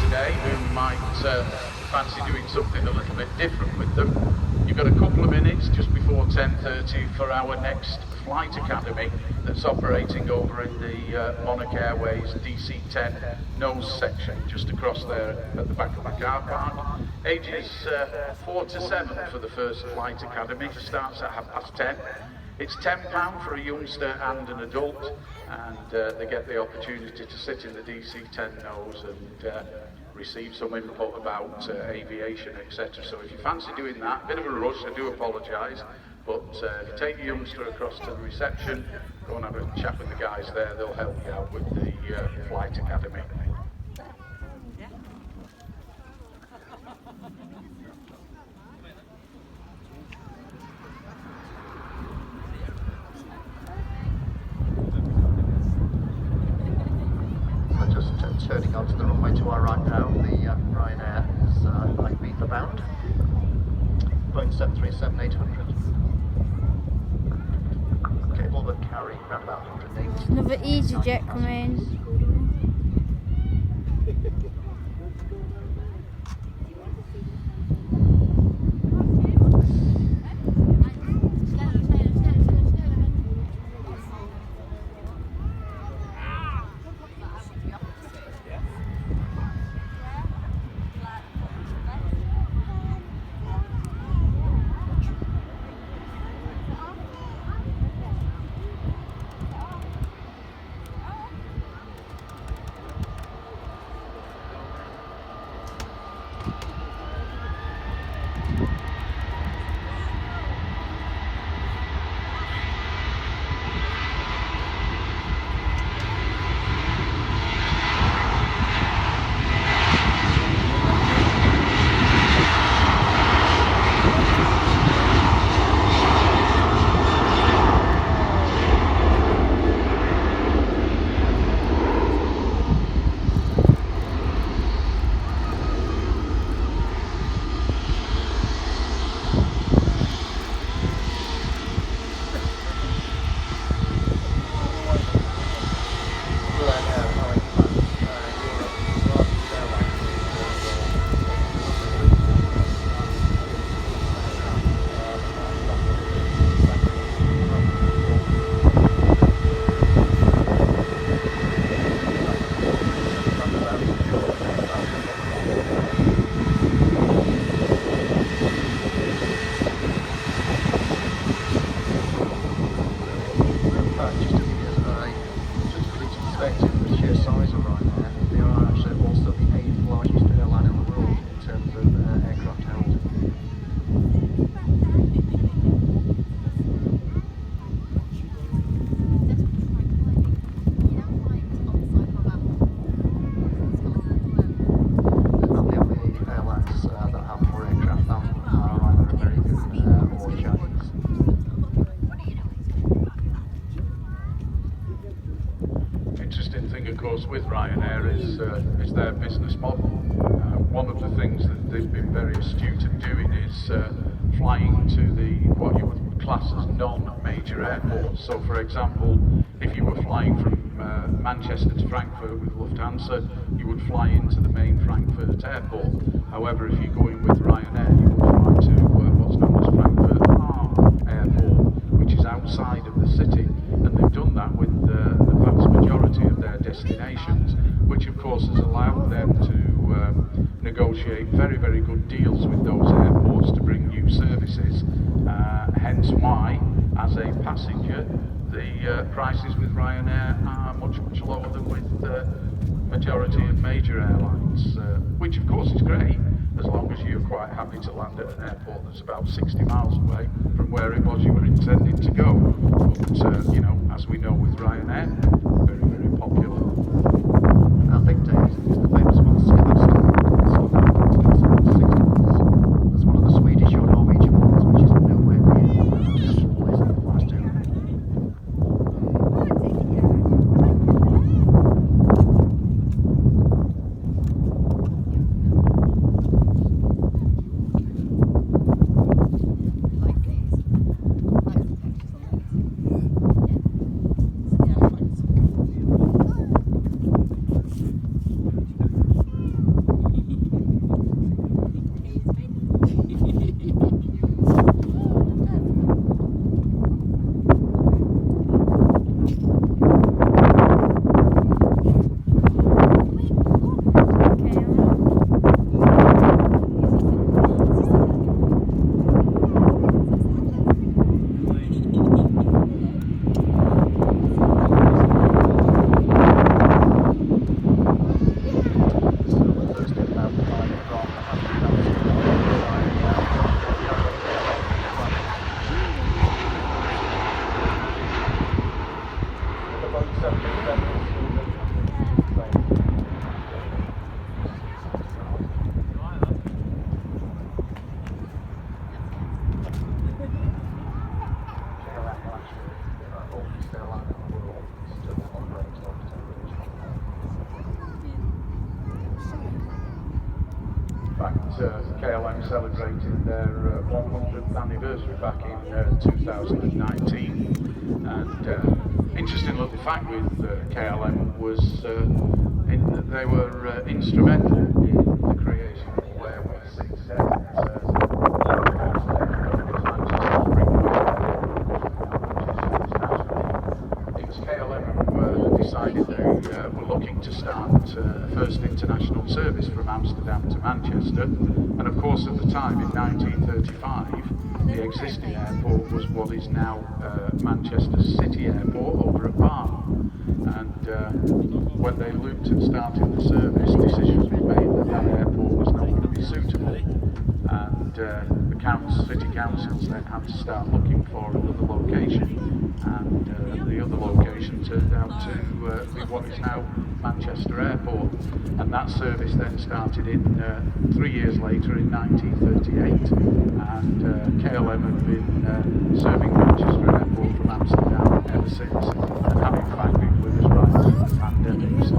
today who might fancy doing something a little bit different with them. You've got a couple of minutes just before 10:30 for our next flight academy that's operating over in the Monarch Airways DC-10 nose section just across there at the back of the car park. Ages 4 to 7 for the first flight academy. It starts at 10:30. It's £10 for a youngster and an adult, and they get the opportunity to sit in the DC-10 nose and receive some input about aviation, etc. So if you fancy doing that, a bit of a rush, I do apologise, but if you take your youngster across to the reception, go and have a chat with the guys there, they'll help you out with the flight academy. Turning onto the runway to our right now, the Ryanair is Ibiza bound, Boeing 737-800. Capable of carrying around about 180. Another EasyJet coming. With Ryanair is their business model. One of the things that they've been very astute at doing is flying to what you would class as non-major airports. So for example, if you were flying from Manchester to Frankfurt with Lufthansa, you would fly into the main Frankfurt airport. However, if you're going with Ryanair, you would fly to what's known as Frankfurt Hahn Airport, which is outside of the city, and they've done that with the vast majority of their destinations, which of course has allowed them to negotiate very, very good deals with those airports to bring new services. Hence why, as a passenger, the prices with Ryanair are much, much lower than with the majority of major airlines, which of course is great, as long as you're quite happy to land at an airport that's about 60 miles away from where it was you were intending to go. But, you know, as we know with Ryanair, very, very popular. Our big day is the famous one, Skavsta. That's one of the Swedish or Norwegian ones, which is nowhere near the actual place that the flies to. fact, KLM celebrated their 100th anniversary back in 2019. And interesting little fact with KLM was they were instrumental in the creation of Airway 67. Decided they were looking to start first international service from Amsterdam to Manchester, and of course at the time in 1935 the existing airport was what is now Manchester City Airport over at Barn, and when they looked at starting the service, decisions were made that that airport was not going to be suitable, and the city councils then had to start looking for another location, and the other location turned out to be what is now Manchester Airport, and that service then started in 3 years later in 1938, and KLM have been serving Manchester Airport from Amsterdam ever since, and have in fact been with us right through the pandemic. So